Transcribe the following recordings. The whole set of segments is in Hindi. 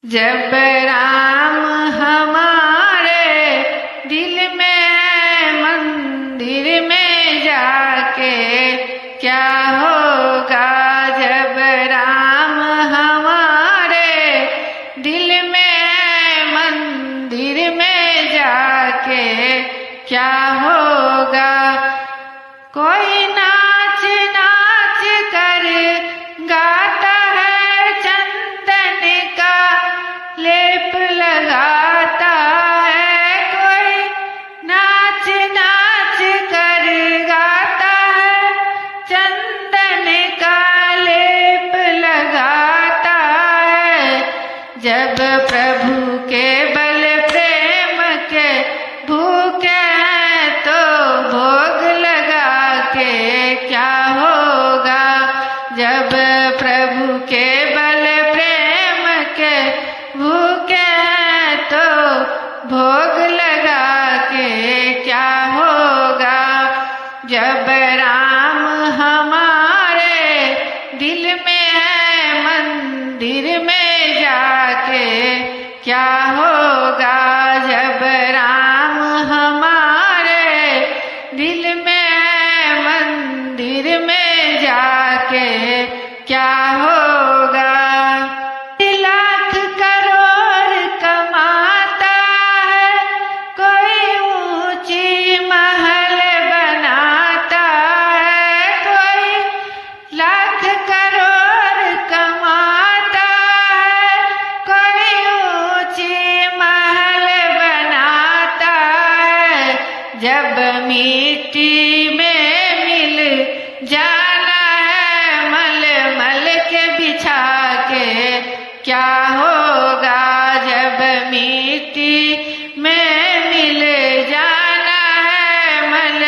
जब राम हमारे दिल में है मंदिर में जाके क्या होगा। जब राम हमारे दिल में है मंदिर में जाके क्या होगा। कोई नाच नाच कर गाता है, चंदन का लेप लगाता है। कोई नाच नाच कर गाता है, चंदन का लेप लगाता है। जब प्रभु के बल प्रेम के भूखे हैं तो भोग लगा के क्या होगा। जब प्रभु के बल प्रेम के भूखे हैं तो भोग लगा के क्या होगा। जब राम हमारे दिल में है मंदिर में जाके क्या होगा। जब राम हमारे दिल में है मंदिर में जाके क्या होगा। लाख करोड़ कमाता है, कोई ऊंची महल बनाता है। कोई लाख करोड़ कमाता है, कोई ऊंची महल बनाता है। जब मिट्टी में मिल जाना है, मल मल के बिछा के क्या होगा। जब मिट्टी में मिल जाना है, मल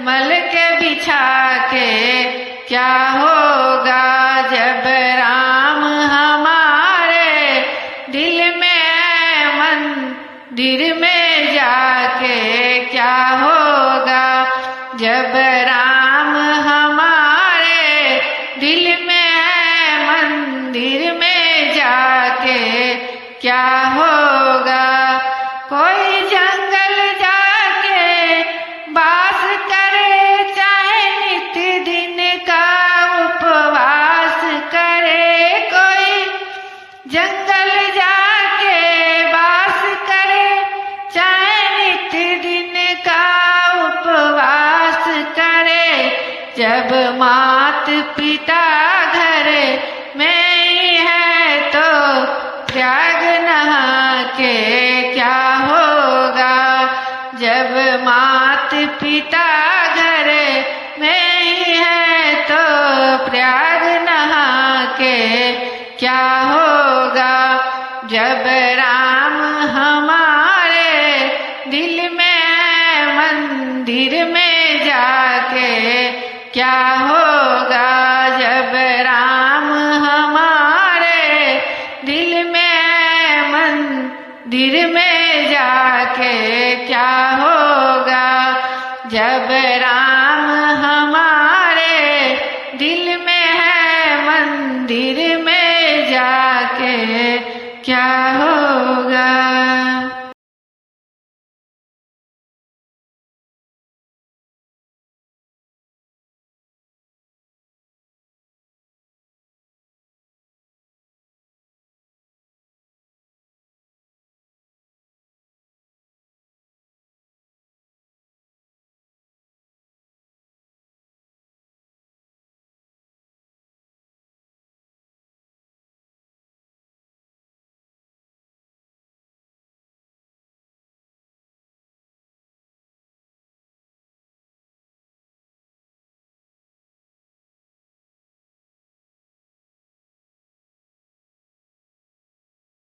मल के बिछा के क्या होगा। जब राम हमारे दिल में है मंदिर में जाके क्या होगा। जब राम हमारे दिल में है मंदिर में जाके क्या होगा। कोई जंगल जाके बास करे, चाहे नित्य दिन का उपवास करे। कोई जंगल जाके बास करे, चाहे नित्य दिन का उपवास करे। जब मात पिता घर में ही है तो त्याग नहा के क्या होगा। जब मात पिता घर में ही है तो त्याग नहा के क्या होगा। जब राम हमारे दिल में है मंदिर में जाके क्या होगा। जब राम हमारे दिल में है मंदिर में जाके क्या होगा। जब राम हमारे दिल में है मंदिर में जाके क्या होगा।